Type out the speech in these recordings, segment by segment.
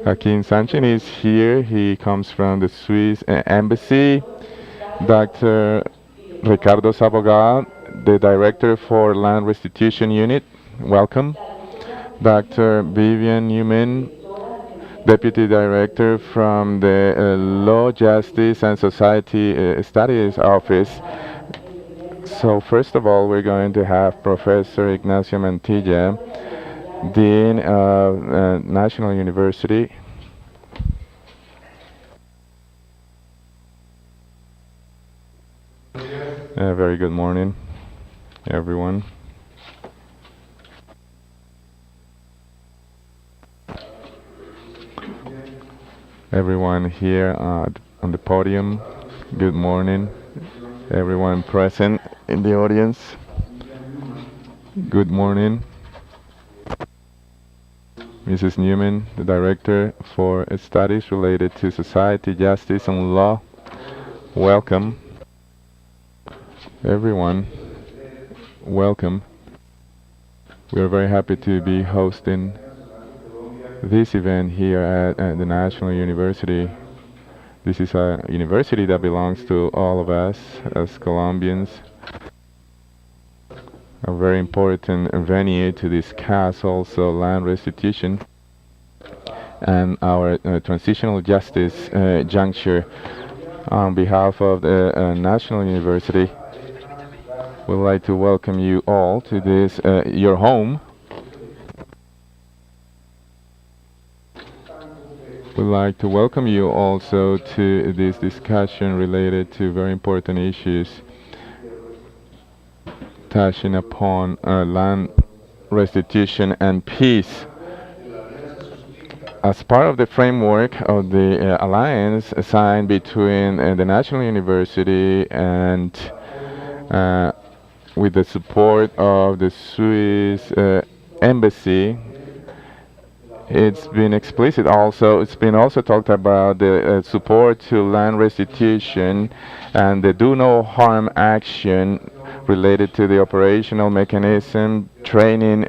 Joaquin Sanchez is here. He comes from the Swiss embassy. Dr. Ricardo Sabogal, the director for Land Restitution Unit. Welcome. Dr. Vivian Newman, Deputy Director from the Law, Justice and Society Studies Office. So first of all, we're going to have Professor Ignacio Mantilla, Dean of National University. Very good morning, everyone. Everyone here on the podium, good morning. Everyone present in the audience, good morning. Mrs. Newman, the Director for Studies related to Society, Justice and Law, welcome. Everyone, welcome. We are very happy to be hosting this event here at the National University. This is a university that belongs to all of us as Colombians. A very important venue to discuss also land restitution and our transitional justice juncture. On behalf of the National University, we'd like to welcome you all to this, your home. We'd like to welcome you also to this discussion related to very important issues touching upon land restitution and peace. As part of the framework of the alliance signed between the National University and with the support of the Swiss embassy, it's been explicit also, it's been also talked about the support to land restitution and the do no harm action related to the operational mechanism, training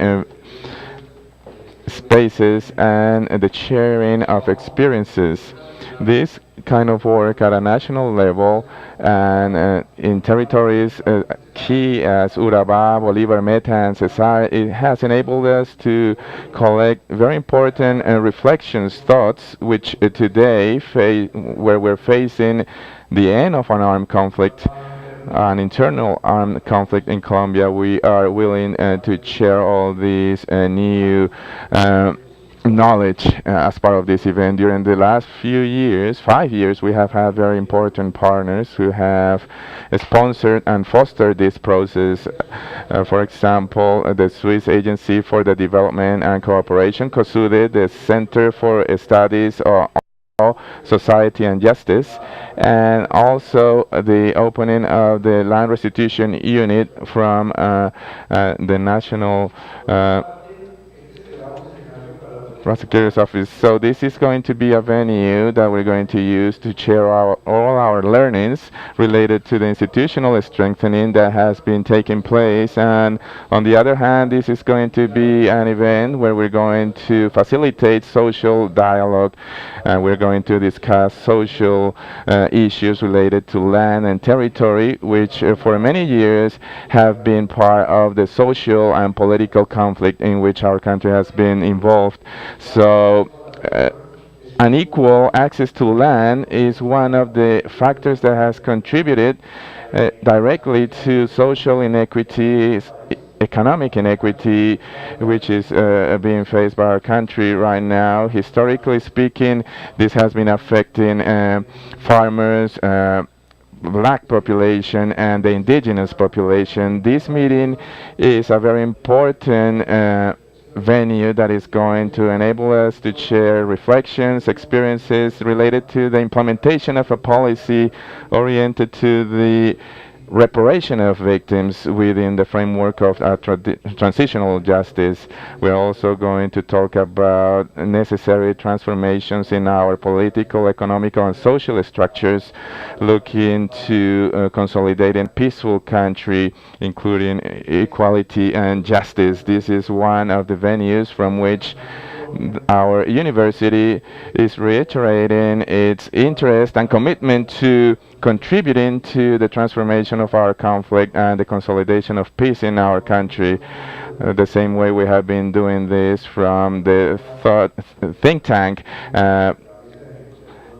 spaces, and the sharing of experiences. This kind of work at a national level and in territories key as Urabá, Bolívar, Meta, and Cesar, it has enabled us to collect very important reflections, thoughts, which today, where we're facing the end of an armed conflict, an internal armed conflict in Colombia, we are willing to share all these new knowledge as part of this event. During the last few years, 5 years, we have had very important partners who have sponsored and fostered this process. For example, the Swiss Agency for the Development and Cooperation, COSUDE, the Center for Studies of Society and Justice, and also the opening of the Land Restitution Unit from the National Prosecutor's Office. So this is going to be a venue that we're going to use to share all our learnings related to the institutional strengthening that has been taking place. And on the other hand, this is going to be an event where we're going to facilitate social dialogue, and we're going to discuss social issues related to land and territory, which for many years have been part of the social and political conflict in which our country has been involved. So, unequal access to land is one of the factors that has contributed directly to social inequities, economic inequity, which is being faced by our country right now. Historically speaking, this has been affecting farmers, black population, and the indigenous population. This meeting is a very important venue that is going to enable us to share reflections, experiences related to the implementation of a policy oriented to the reparation of victims within the framework of transitional justice. We're also going to talk about necessary transformations in our political, economical, and social structures, looking to consolidating peaceful country, including equality and justice. This is one of the venues from which Our university is reiterating its interest and commitment to contributing to the transformation of our conflict and the consolidation of peace in our country. The same way we have been doing this from the think tank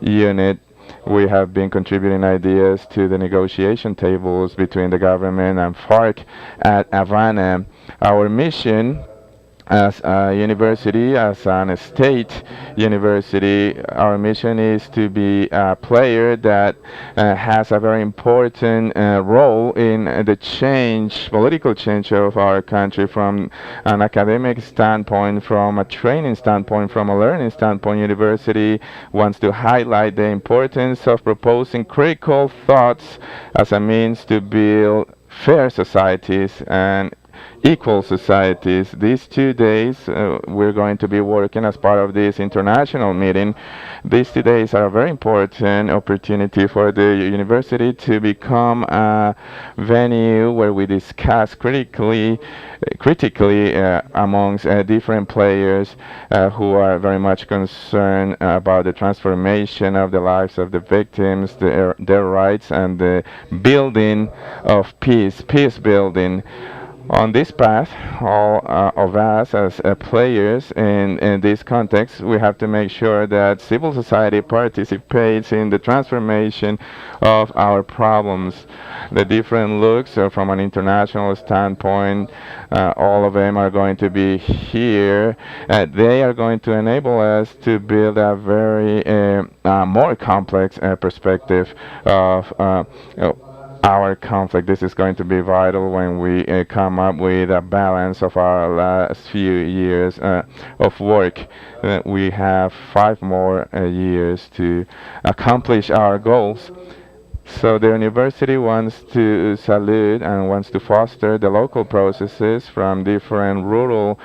unit. We have been contributing ideas to the negotiation tables between the government and FARC at Havana. Our mission as a university, as an state university, our mission is to be a player that has a very important role in the change, political change of our country from an academic standpoint, from a training standpoint, from a learning standpoint. University wants to highlight the importance of proposing critical thoughts as a means to build fair societies and equal societies. These 2 days, we're going to be working as part of this international meeting. These 2 days are a very important opportunity for the university to become a venue where we discuss critically amongst different players who are very much concerned about the transformation of the lives of the victims, their rights, and the building of peace building. On this path, all of us as players in this context, we have to make sure that civil society participates in the transformation of our problems. The different looks from an international standpoint, all of them are going to be here. They are going to enable us to build a very more complex perspective of our conflict. This is going to be vital when we come up with a balance of our last few years of work. We have 5 more years to accomplish our goals. So the university wants to salute and wants to foster the local processes from different rural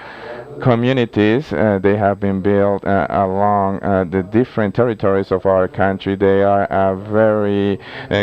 communities. They have been built along the different territories of our country. They are a very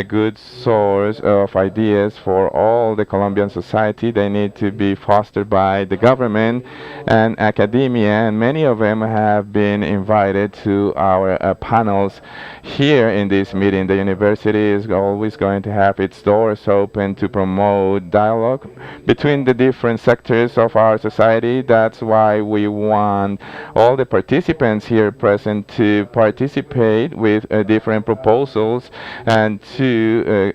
good source of ideas for all the Colombian society. They need to be fostered by the government and academia, and many of them have been invited to our panels here in this meeting. The university is always going to have its doors open to promote dialogue between the different sectors of our society. That's why we want all the participants here present to participate with different proposals and to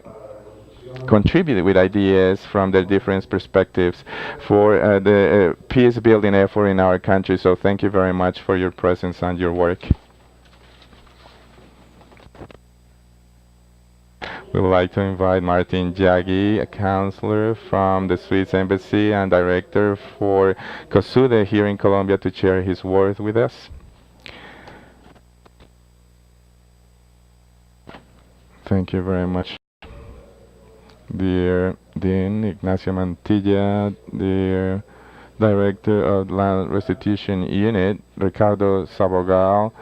contribute with ideas from the different perspectives for the peace building effort in our country. So thank you very much for your presence and your work. We would like to invite Martin Jaggi, a counselor from the Swiss Embassy and director for COSUDE here in Colombia, to share his words with us. Thank you very much, dear Dean Ignacio Mantilla, dear Director of Land Restitution Unit, Ricardo Sabogal,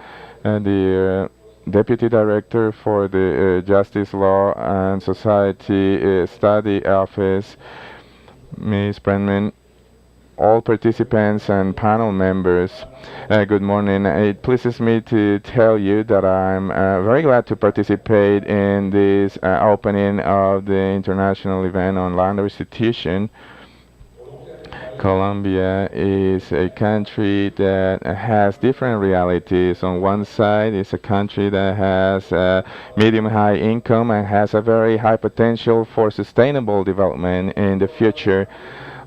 and the Deputy Director for the Justice, Law and Society Study Office, Ms. Brenman, all participants and panel members. Good morning. It pleases me to tell you that I'm very glad to participate in this opening of the international event on land restitution. Colombia is a country that has different realities. On one side, it's a country that has medium-high income and has a very high potential for sustainable development in the future.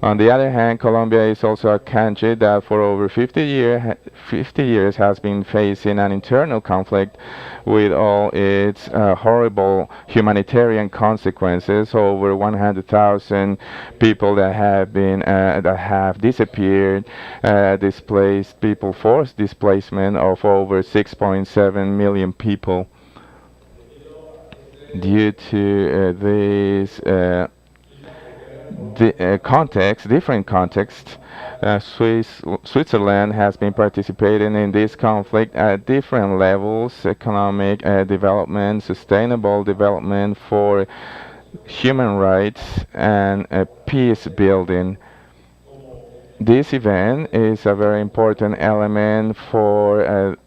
On the other hand, Colombia is also a country that for over 50 years has been facing an internal conflict with all its horrible humanitarian consequences. Over 100,000 people that have disappeared, displaced people, forced displacement of over 6.7 million people. Due to this different contexts, Switzerland has been participating in this conflict at different levels: economic development, sustainable development for human rights, and peace building. This event is a very important element for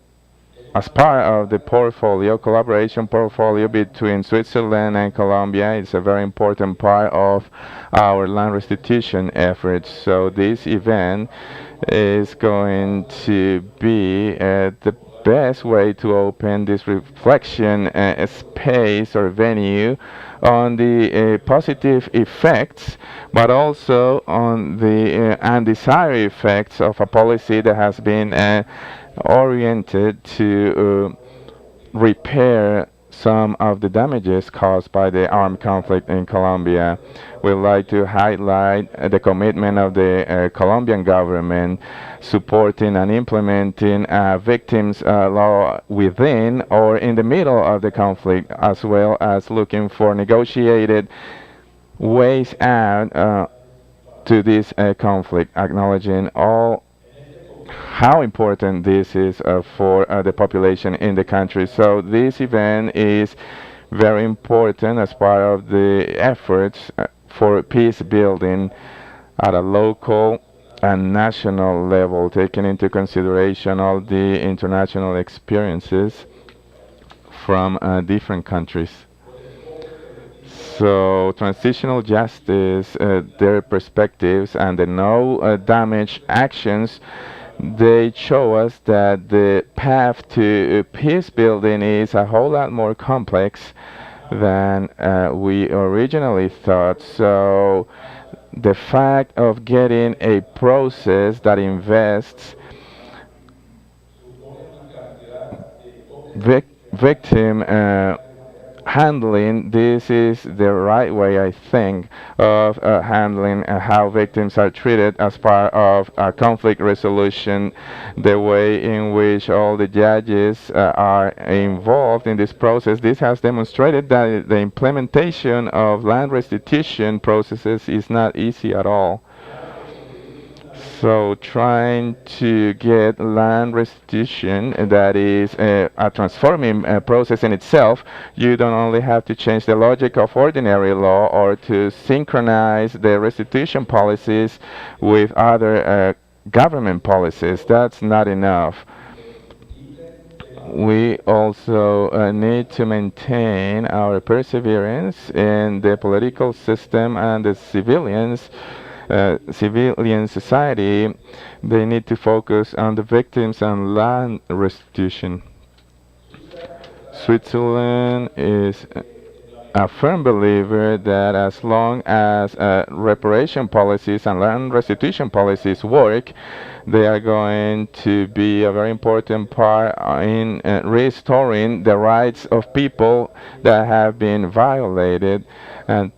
as part of the portfolio, collaboration portfolio between Switzerland and Colombia. It's a very important part of our land restitution efforts. So this event is going to be the best way to open this reflection space or venue on the positive effects, but also on the undesired effects of a policy that has been oriented to repair some of the damages caused by the armed conflict in Colombia. We'd like to highlight the commitment of the Colombian government supporting and implementing victims law within or in the middle of the conflict, as well as looking for negotiated ways out to this conflict, acknowledging all how important this is for the population in the country. So this event is very important as part of the efforts for peace building at a local and national level, taking into consideration all the international experiences from different countries. So transitional justice, their perspectives and the no damage actions, they show us that the path to peace building is a whole lot more complex than we originally thought. So the fact of getting a process that invests victim handling, this is the right way, I think, of handling how victims are treated as part of conflict resolution. The way in which all the judges are involved in this process, this has demonstrated that the implementation of land restitution processes is not easy at all. So trying to get land restitution that is a transforming process in itself, you don't only have to change the logic of ordinary law or to synchronize the restitution policies with other government policies. That's not enough. We also need to maintain our perseverance in the political system and the civilian society. They need to focus on the victims and land restitution. Switzerland is a firm believer that as long as reparation policies and land restitution policies work, they are going to be a very important part in restoring the rights of people that have been violated, and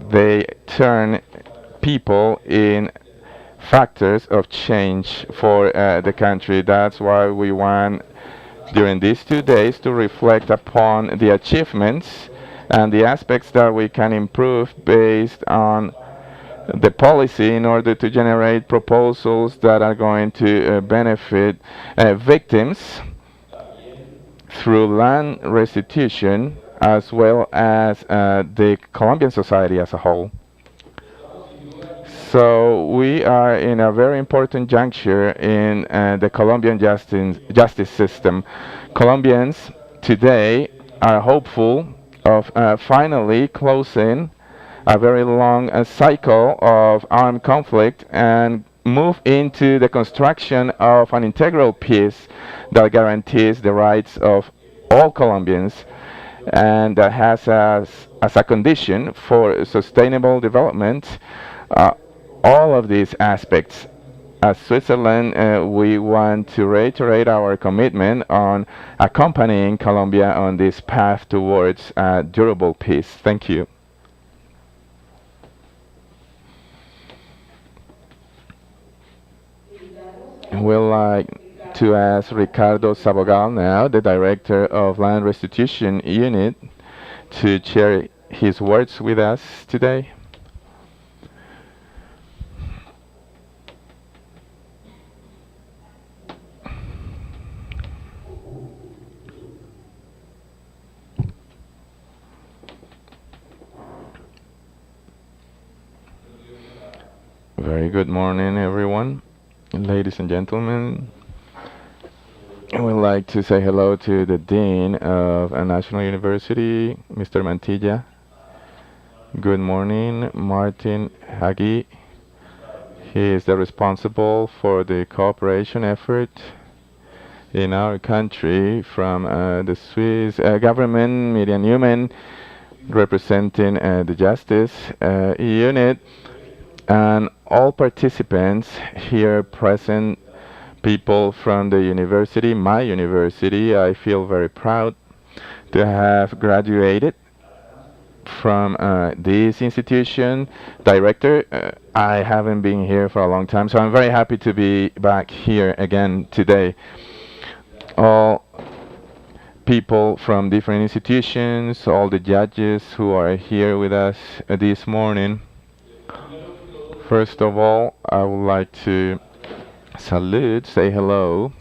they turn people in factors of change for the country. That's why we want during these 2 days to reflect upon the achievements and the aspects that we can improve based on the policy in order to generate proposals that are going to benefit victims through land restitution as well as the Colombian society as a whole. So we are in a very important juncture in the Colombian justice system. Colombians today are hopeful of finally closing a very long cycle of armed conflict and move into the construction of an integral peace that guarantees the rights of all Colombians and that has as a condition for sustainable development uh, all of these aspects. As Switzerland, we want to reiterate our commitment on accompanying Colombia on this path towards durable peace. Thank you. We'd like to ask Ricardo Sabogal now, the Director of Land Restitution Unit, to share his words with us today. Very good morning, everyone. Ladies and gentlemen, I would like to say hello to the Dean of a National University, Mr. Mantilla. Good morning, Martin Hagi. He is the responsible for the cooperation effort in our country from the Swiss government, Miriam Newman, representing the Justice Unit, and all participants here present, people from the university, my university. I feel very proud to have graduated from this institution. Director, I haven't been here for a long time, so I'm very happy to be back here again today. All people from different institutions, all the judges who are here with us this morning. First of all, I would like to salute, say hello,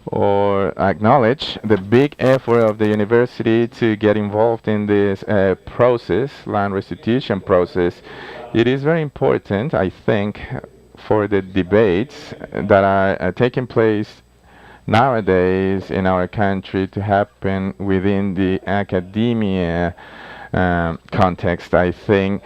or acknowledge the big effort of the university to get involved in this process, land restitution process. It is very important, I think, for the debates that are taking place nowadays in our country to happen within the academia context. I think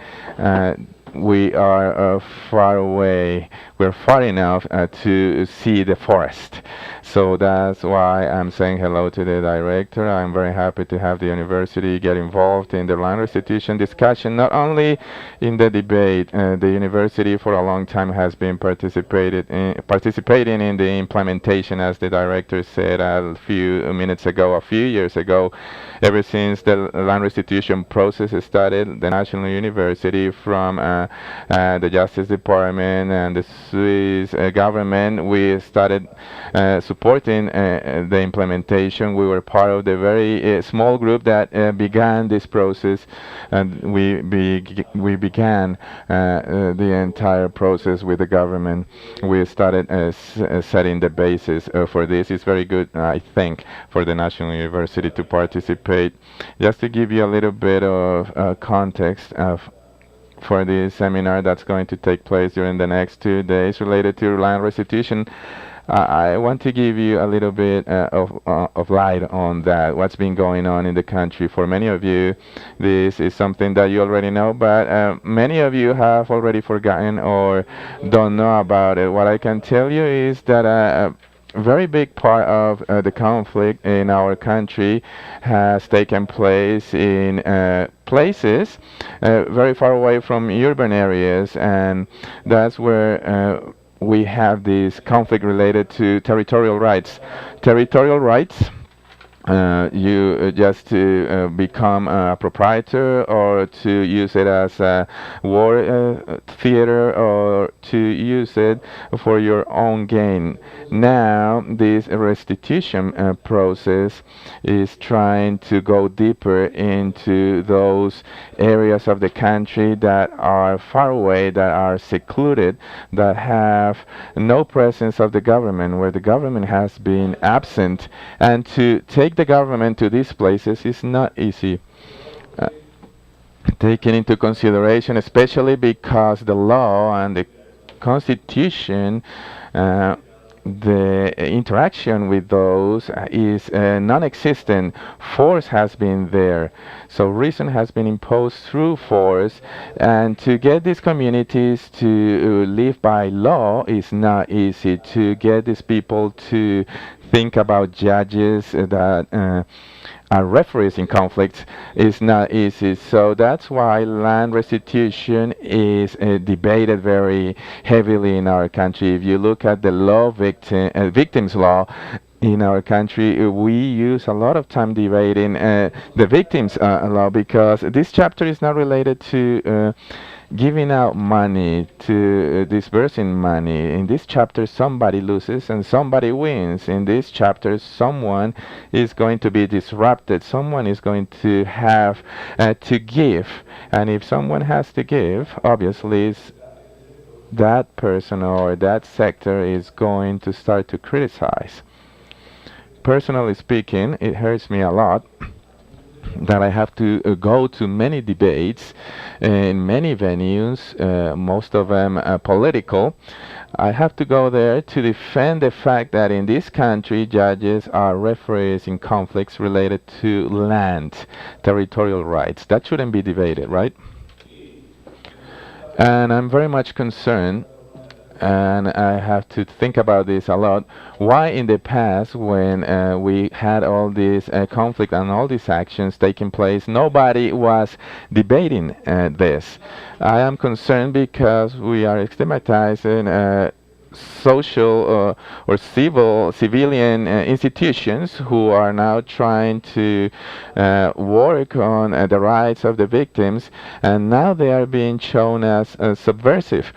we are far away. We're far enough to see the forest. So that's why I'm saying hello to the director. I'm very happy to have the university get involved in the land restitution discussion, not only in the debate. The university for a long time has been participating in the implementation, as the director said a few minutes ago, a few years ago. Ever since the land restitution process started, the National University from the Justice Department and the Swiss government, we started supporting the implementation. We were part of the very small group that began this process, and we began the entire process with the government. We started setting the basis for this. It's very good, I think, for the National University to participate. Just to give you a little bit of context for the seminar that's going to take place during the next 2 days related to land restitution, I want to give you a little bit of light on that, what's been going on in the country. For many of you, this is something that you already know, but many of you have already forgotten or don't know about it. What I can tell you is that a very big part of the conflict in our country has taken place in places very far away from urban areas, and that's where we have this conflict related to territorial rights. Territorial rights, you just to become a proprietor or to use it as a war theater or to use it for your own gain. Now, this restitution process is trying to go deeper into those areas of the country that are far away, that are secluded, that have no presence of the government, where the government has been absent, and to take the government to these places is not easy. Taken into consideration, especially because the law and the constitution, the interaction with those is non-existent. Force has been there, so reason has been imposed through force, and to get these communities to live by law is not easy. To get these people to think about judges that are referees in conflicts is not easy. So that's why land restitution is debated very heavily in our country. If you look at the victims law in our country, we use a lot of time debating the victims law, because this chapter is not related to giving out money, to disbursing money. In this chapter, somebody loses and somebody wins. In this chapter, someone is going to be disrupted. Someone is going to have to give. And if someone has to give, obviously, that person or that sector is going to start to criticize. Personally speaking, it hurts me a lot that I have to go to many debates in many venues, most of them political. I have to go there to defend the fact that in this country, judges are referees in conflicts related to land, territorial rights. That shouldn't be debated, right? And I'm very much concerned, and I have to think about this a lot. Why in the past, when we had all this conflict and all these actions taking place, nobody was debating this? I am concerned because we are stigmatizing social or civilian institutions who are now trying to work on the rights of the victims, and now they are being shown as subversive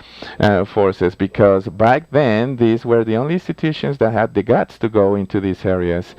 forces, because back then these were the only institutions that had the guts to go into these areas.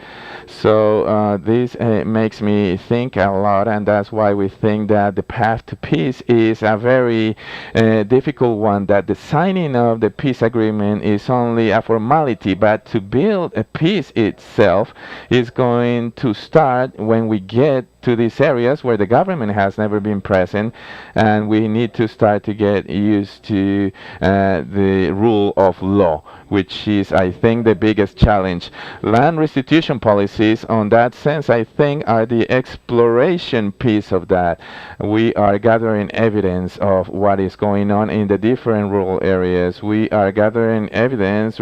So this makes me think a lot, and that's why we think that the path to peace is a very difficult one, that the signing of the peace agreement is only a formality, but to build a peace itself is going to start when we get to these areas where the government has never been present, and we need to start to get used to the rule of law, which is, I think, the biggest challenge. Land restitution policies, on that sense, I think, are the exploration piece of that. We are gathering evidence of what is going on in the different rural areas. We are gathering evidence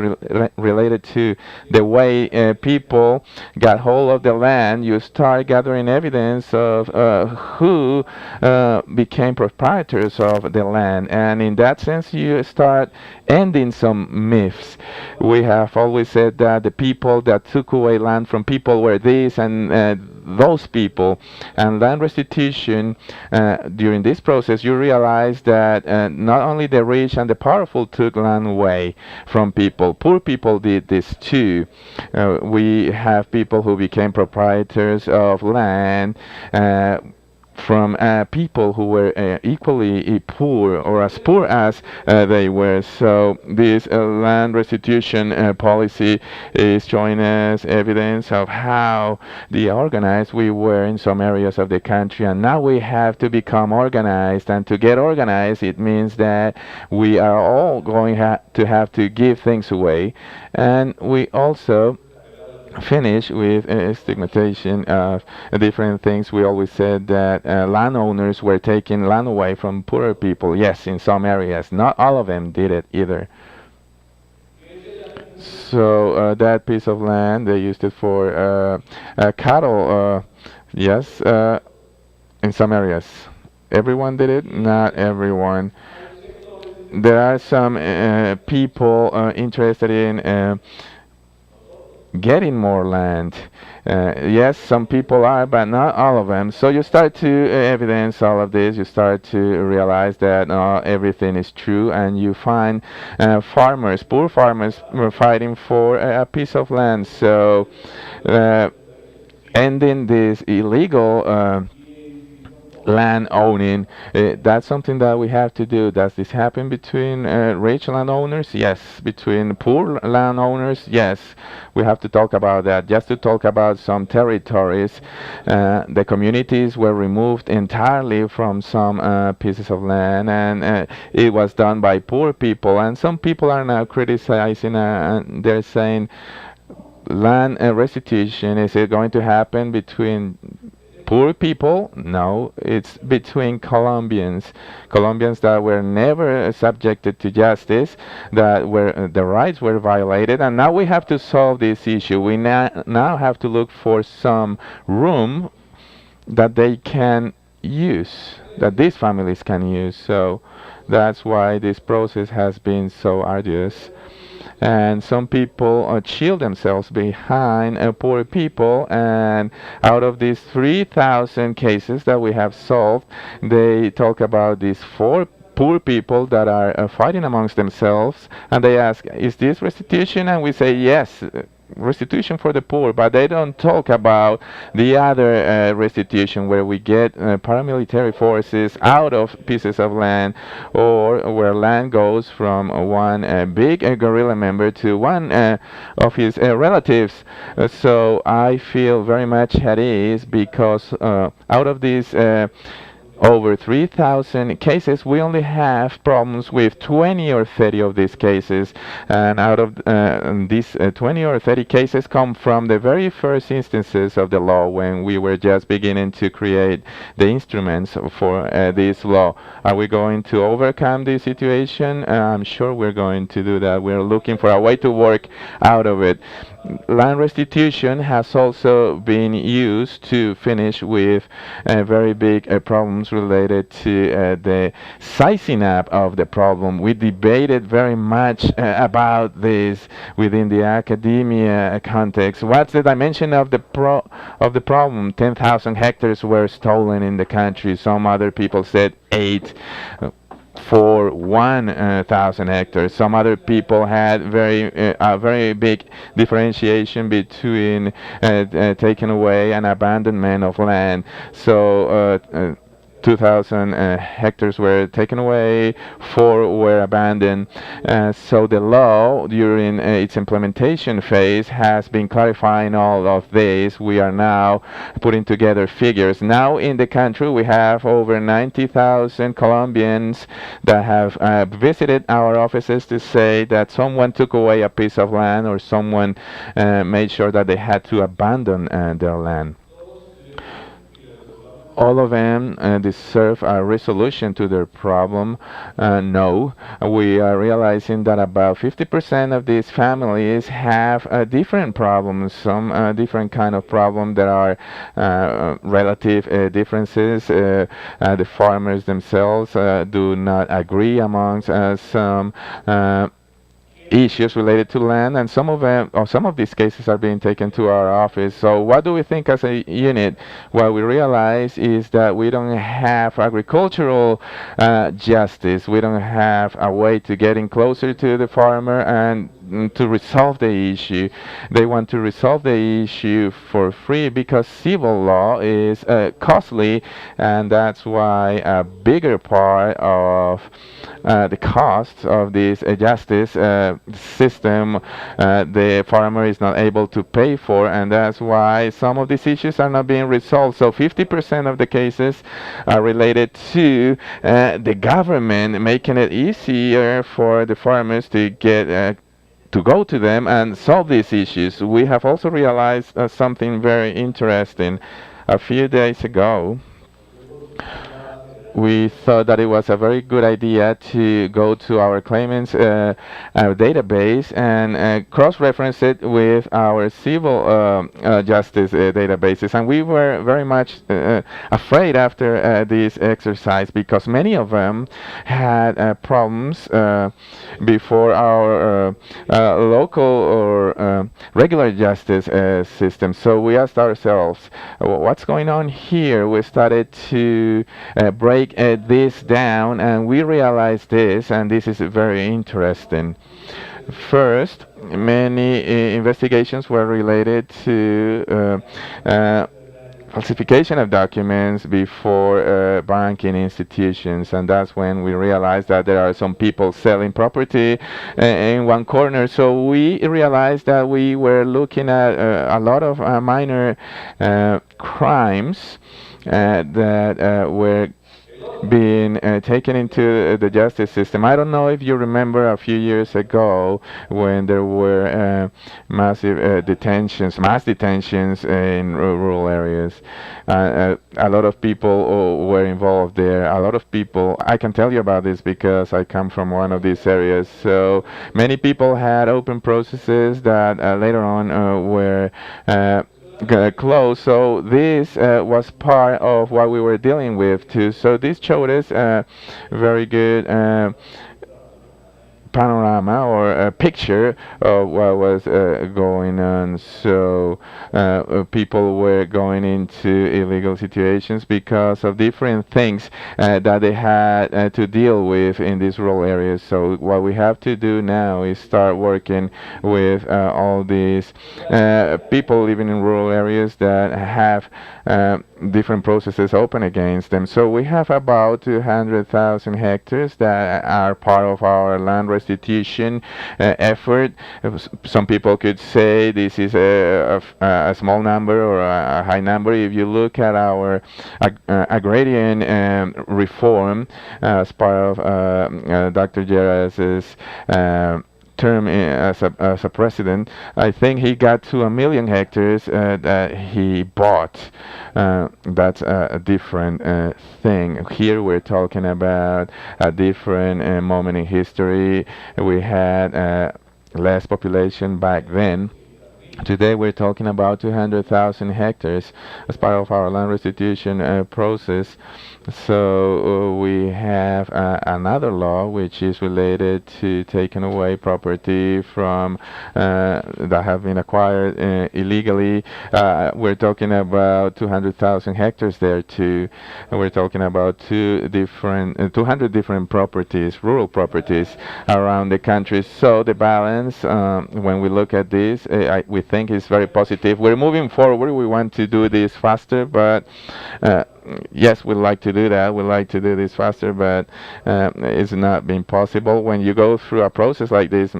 related to the way people got hold of the land. You start gathering evidence of who became proprietors of the land, and in that sense you start ending some myths. We have always said that the people that took away land from people were these and those people, and land restitution, during this process you realize that not only the rich and the powerful took land away from people, poor people did this too. We have people who became proprietors of land from people who were equally poor or as poor as they were. So this land restitution policy is showing us evidence of how organized we were in some areas of the country, and now we have to become organized. And to get organized, it means that we are all going to have to give things away, and we also finish with stigmatization of different things. We always said that landowners were taking land away from poorer people. Yes, in some areas. Not all of them did it either. So that piece of land, they used it for cattle. Yes, in some areas. Everyone did it? Not everyone. There are some people interested in getting more land. Yes, some people are, but not all of them. So you start to evidence all of this. You start to realize that not everything is true, and you find farmers, poor farmers, were fighting for a piece of land. So ending this illegal land owning, that's something that we have to do. Does this happen between rich landowners? Yes. Between poor landowners? Yes. We have to talk about that. Just to talk about some territories, the communities were removed entirely from some pieces of land, and it was done by poor people. And some people are now criticizing, and they're saying, land restitution, is it going to happen between poor people? No, it's between Colombians. Colombians that were never subjected to justice, that were the rights were violated, and now we have to solve this issue. We now have to look for some room that they can use, that these families can use. So that's why this process has been so arduous. And some people shield themselves behind poor people, and out of these 3,000 cases that we have solved, they talk about these 4 poor people that are fighting amongst themselves, and they ask, is this restitution? And we say yes. restitution for the poor, but they don't talk about the other restitution where we get paramilitary forces out of pieces of land, or where land goes from one big guerrilla member to one of his relatives. So I feel very much at ease because out of these over 3,000 cases, we only have problems with 20 or 30 of these cases. And out of these 20 or 30 cases come from the very first instances of the law when we were just beginning to create the instruments for this law. Are we going to overcome this situation? I'm sure we're going to do that. We're looking for a way to work out of it. Land restitution has also been used to finish with very big problems related to the sizing up of the problem. We debated very much about this within the academia context. What's the dimension of the problem? 10,000 hectares were stolen in the country. Some other people said 8 for 1,000 hectares. Some other people had a very big differentiation between taking away and abandonment of land. So 2,000 hectares were taken away, 4 were abandoned. So the law during its implementation phase has been clarifying all of this. We are now putting together figures. Now in the country we have over 90,000 Colombians that have visited our offices to say that someone took away a piece of land, or someone made sure that they had to abandon their land. All of them deserve a resolution to their problem. No, we are realizing that about 50% of these families have different problems, some different kind of problem. There are relative differences. The farmers themselves do not agree amongst some issues related to land, and some of them, or some of these cases, are being taken to our office. So what do we think as a unit? What we realize is that we don't have agricultural justice. We don't have a way to getting closer to the farmer and to resolve the issue. They want to resolve the issue for free because civil law is costly, and that's why a bigger part of the cost of this justice system the farmer is not able to pay for, and that's why some of these issues are not being resolved. So 50% of the cases are related to the government making it easier for the farmers to get to go to them and solve these issues. We have also realized something very interesting. A few days ago, we thought that it was a very good idea to go to our claimants database and cross-reference it with our civil justice databases. And we were very much afraid after this exercise because many of them had problems before our local or regular justice system. So we asked ourselves, what's going on here? We started to break this down, and we realized this, and this is very interesting. First, many investigations were related to falsification of documents before banking institutions, and that's when we realized that there are some people selling property in one corner. So we realized that we were looking at a lot of minor crimes that were being taken into the justice system. I don't know if you remember a few years ago when there were massive mass detentions in rural areas. A lot of people were involved there. A lot of people, I can tell you about this because I come from one of these areas. So many people had open processes that later on were close. So this was part of what we were dealing with too. So this showed us very good panorama or a picture of what was going on. So people were going into illegal situations because of different things that they had to deal with in these rural areas. So what we have to do now is start working with all these people living in rural areas that have different processes open against them. So we have about 200,000 hectares that are part of our land restitution effort. Some people could say this is a small number or a high number. If you look at our agrarian reform as part of Dr. Jerez's term as a president, I think he got to 1 million hectares that he bought. That's a different thing. Here we're talking about a different moment in history. We had less population back then. Today we're talking about 200,000 hectares as part of our land restitution process. So we have another law which is related to taking away property from that have been acquired illegally. We're talking about 200,000 hectares there too. And we're talking about 200 different properties, rural properties around the country. So the balance, when we look at this, we think is very positive. We're moving forward. We want to do this faster, but yes, we'd like to do that. We'd like to do this faster, but it's not been possible. When you go through a process like this,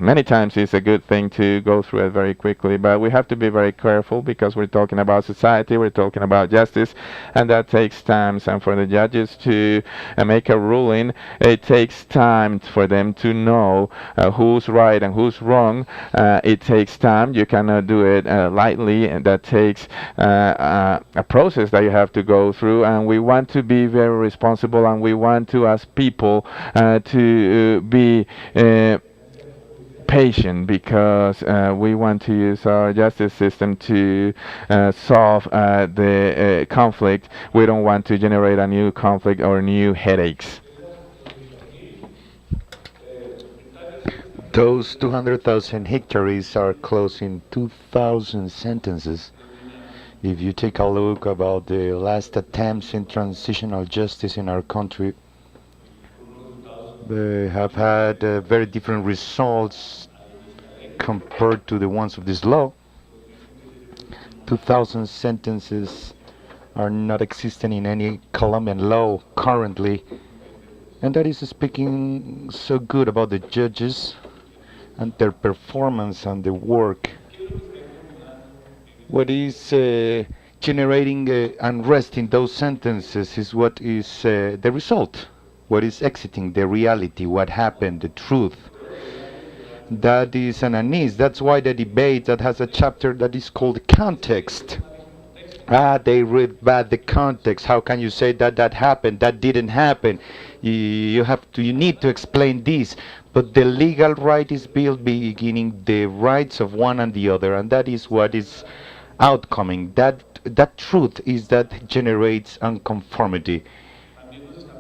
many times it's a good thing to go through it very quickly, but we have to be very careful because we're talking about society, we're talking about justice, and that takes time. And for the judges to make a ruling, it takes time for them to know who's right and who's wrong. It takes time. You cannot do it lightly, and that takes a process that you have to go through. And we want to be very responsible, and we want to, as people, to be patient because we want to use our justice system to solve the conflict. We don't want to generate a new conflict or new headaches. Those 200,000 hectares are closing 2,000 sentences. If you take a look about the last attempts in transitional justice in our country, they have had very different results compared to the ones of this law. 2,000 sentences are not existing in any Colombian law currently, and that is speaking so good about the judges and their performance and the work. What is generating unrest in those sentences is what is the result, what is exiting the reality, what happened, the truth. That is an unease. That's why the debate that has a chapter that is called context. They read bad the context. How can you say that that happened? That didn't happen. You need to explain this. But the legal right is built beginning the rights of one and the other, and that is what is outcoming. That truth is that generates unconformity.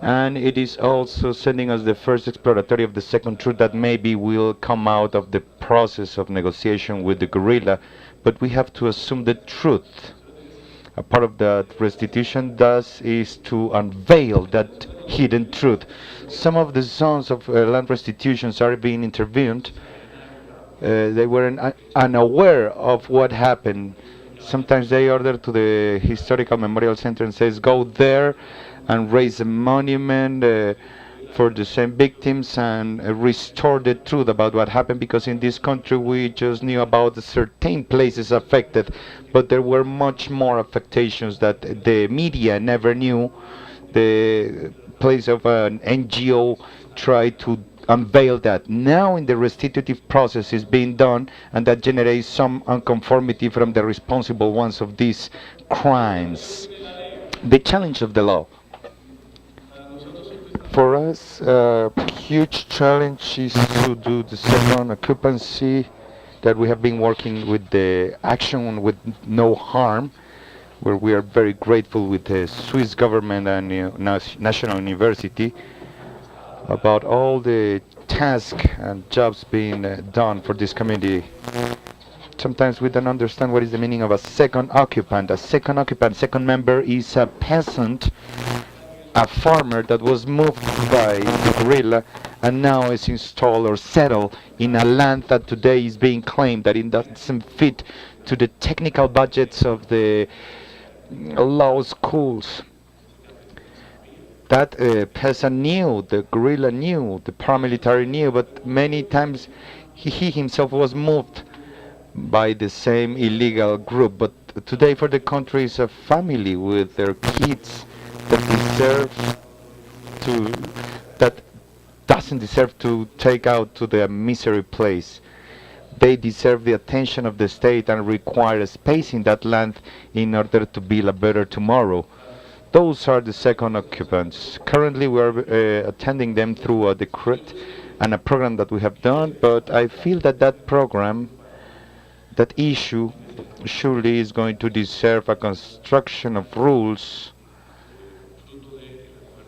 And it is also sending us the first exploratory of the second truth that maybe will come out of the process of negotiation with the guerrilla, but we have to assume the truth. A part of that restitution does is to unveil that hidden truth. Some of the zones of land restitutions are being intervened. They were unaware of what happened. Sometimes they order to the historical memorial center and says, go there and raise a monument for the same victims and restore the truth about what happened, because in this country we just knew about the certain places affected, but there were much more affectations that the media never knew. The place of an NGO tried to unveil that. Now in the restitutive process is being done, and that generates some unconformity from the responsible ones of these crimes. The challenge of the law. For us, a huge challenge is to do the second occupancy that we have been working with the action with no harm, where we are very grateful with the Swiss government and National University about all the task and jobs being done for this community. Sometimes we don't understand what is the meaning of a second occupant. A second occupant, second member is a peasant, a farmer that was moved by the guerrilla and now is installed or settled in a land that today is being claimed that it doesn't fit to the technical budgets of the law schools. That peasant knew, the guerrilla knew, the paramilitary knew, but many times he himself was moved by the same illegal group. But today for the country is a family with their kids that deserve to, that doesn't deserve to take out to the misery place. They deserve the attention of the state and require a space in that land in order to build a better tomorrow. Those are the second occupants. Currently we are attending them through a decree and a program that we have done, but I feel that that program, that issue, surely is going to deserve a construction of rules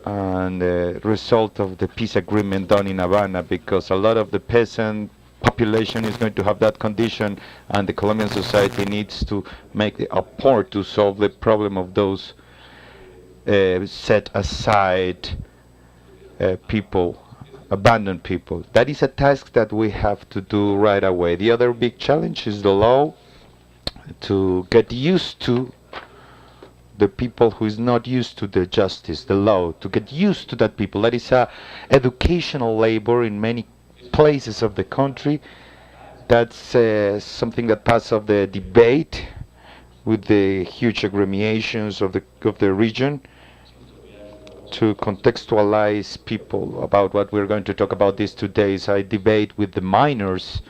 and result of the peace agreement done in Havana, because a lot of the peasant population is going to have that condition, and the Colombian society needs to make a part to solve the problem of those set aside people, abandoned people. That is a task that we have to do right away. The other big challenge is the law, to get used to the people who is not used to the justice, the law, to get used to that people. That is a educational labor in many places of the country. That's something that passed of the debate with the huge agglomerations of the region, to contextualize people about what we're going to talk about these 2 days. I debate with the miners.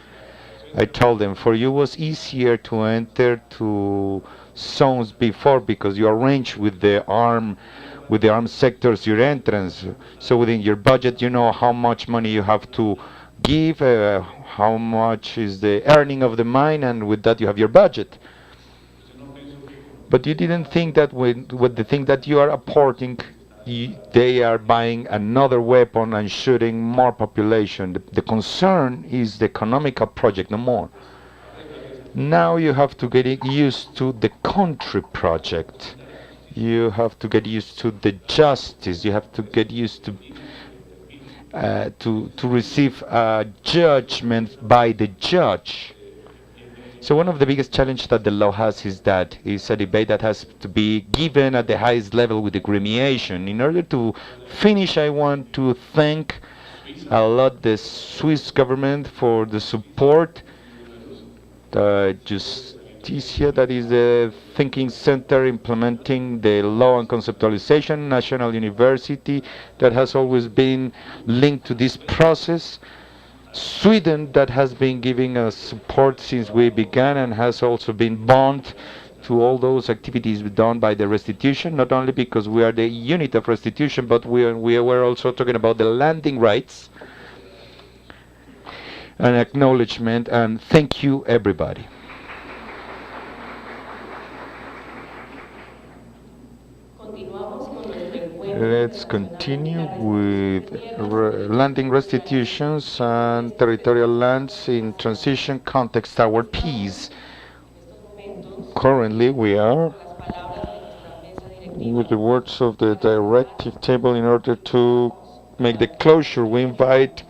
I told them, for you was easier to enter to zones before because you arrange with the armed sectors your entrance. So within your budget, you know how much money you have to give, how much is the earning of the mine, and with that you have your budget. But you didn't think that with the thing that you are apporting, they are buying another weapon and shooting more population. The concern is the economical project, no more. Now you have to get used to the country project. You have to get used to the justice. You have to get used to receive a judgment by the judge. So one of the biggest challenges that the law has is that it's a debate that has to be given at the highest level with the gremiation. In order to finish, I want to thank a lot the Swiss government for the support. Justicia, that is the thinking center implementing the law and conceptualization, National University, that has always been linked to this process. Sweden, that has been giving us support since we began and has also been bound to all those activities done by the restitution, not only because we are the unit of restitution, but we were also talking about the landing rights and acknowledgement, and thank you everybody. Let's continue with landing restitutions and territorial lands in transition context toward peace. Currently we are with the words of the directive table. In order to make the closure, we invite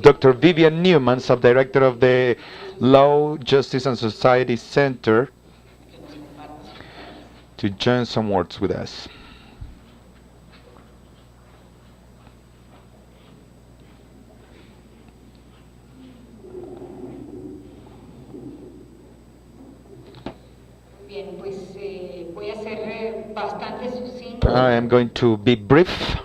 Dr. Vivian Newman, Subdirector of the Law, Justice and Society Center, to join some words with us. I am going to be brief.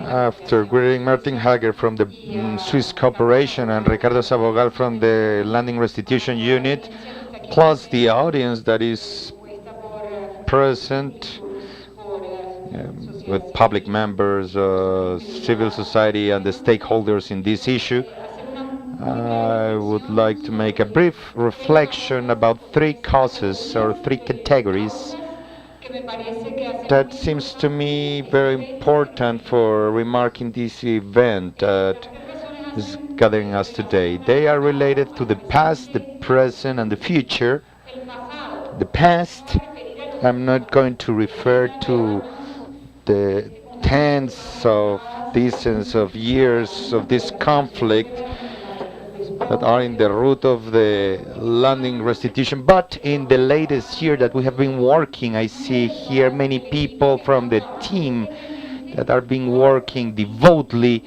After greeting Martin Hager from the Swiss Corporation and Ricardo Sabogal from the Landing Restitution Unit, plus the audience that is present with public members, civil society and the stakeholders in this issue, I would like to make a brief reflection about 3 causes or 3 categories that seems to me very important for remarking this event that is gathering us today. They are related to the past, the present, and the future. The past, I'm not going to refer to the tens of dozens of years of this conflict that are in the root of the landing restitution. But in the latest year that we have been working, I see here many people from the team that are been working devotedly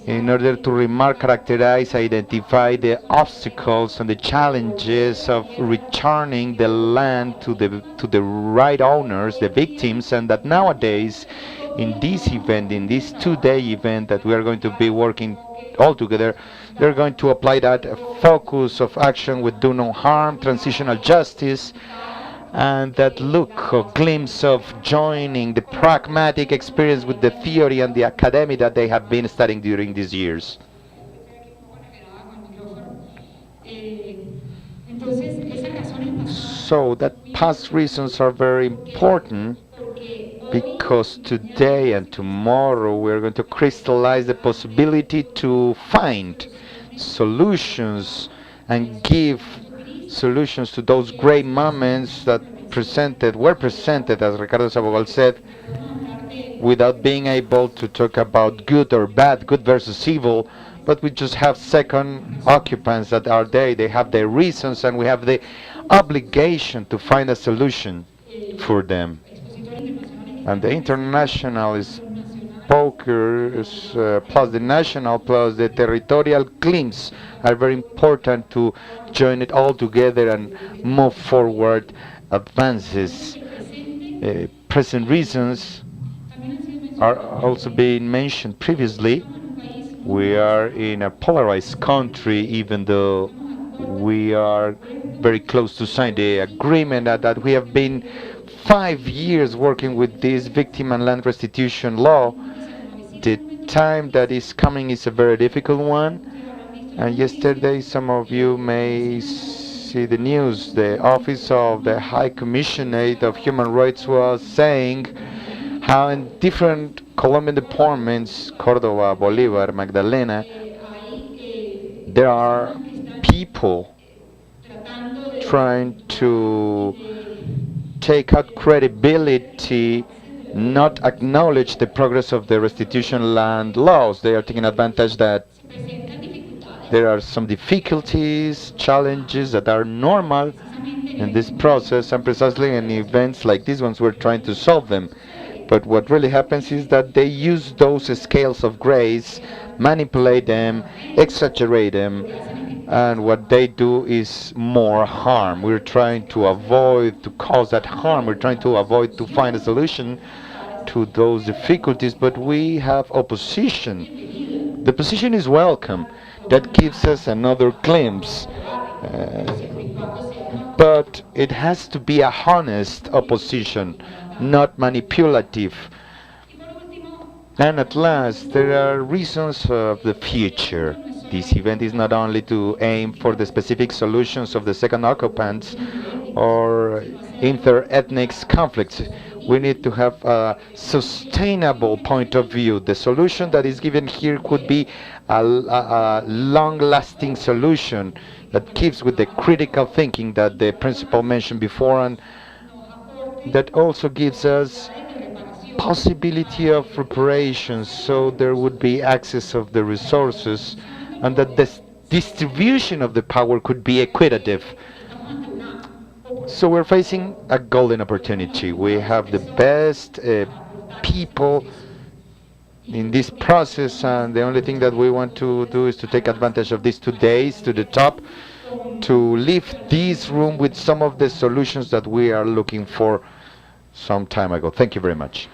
in order to remark, characterize, identify the obstacles and the challenges of returning the land to the right owners, the victims, and that nowadays in this event, in this two-day event that we are going to be working all together, they're going to apply that focus of action with do no harm, transitional justice, and that look or glimpse of joining the pragmatic experience with the theory and the academy that they have been studying during these years. So that past reasons are very important because today and tomorrow we're going to crystallize the possibility to find solutions and give solutions to those great moments that were presented, as Ricardo Sabogal said, without being able to talk about good or bad, good versus evil, but we just have second occupants that are there. They have their reasons, and we have the obligation to find a solution for them. And the international speakers, plus the national, plus the territorial glimpse are very important to join it all together and move forward advances. Present reasons are also being mentioned previously. We are in a polarized country, even though we are very close to sign the agreement that we have been 5 years working with this victim and land restitution law. The time that is coming is a very difficult one. And yesterday, some of you may see the news. The Office of the High Commissioner of Human Rights was saying how in different Colombian departments, Córdoba, Bolívar, Magdalena, there are people trying to take out credibility, not acknowledge the progress of the restitution land laws. They are taking advantage that there are some difficulties, challenges that are normal in this process, and precisely in events like these ones we're trying to solve them. But what really happens is that they use those scales of grace, manipulate them, exaggerate them, and what they do is more harm. We're trying to avoid to cause that harm. We're trying to avoid to find a solution to those difficulties, but we have opposition. The opposition is welcome. That gives us another glimpse. But it has to be a honest opposition, not manipulative. And at last, there are reasons of the future. This event is not only to aim for the specific solutions of the second occupants or inter-ethnic conflicts. We need to have a sustainable point of view. The solution that is given here could be a long-lasting solution that keeps with the critical thinking that the principal mentioned before, and that also gives us possibility of reparations, so there would be access of the resources, and that the distribution of the power could be equitative. So we're facing a golden opportunity. We have the best people in this process, and the only thing that we want to do is to take advantage of these 2 days to the top, to leave this room with some of the solutions that we are looking for some time ago. Thank you very much.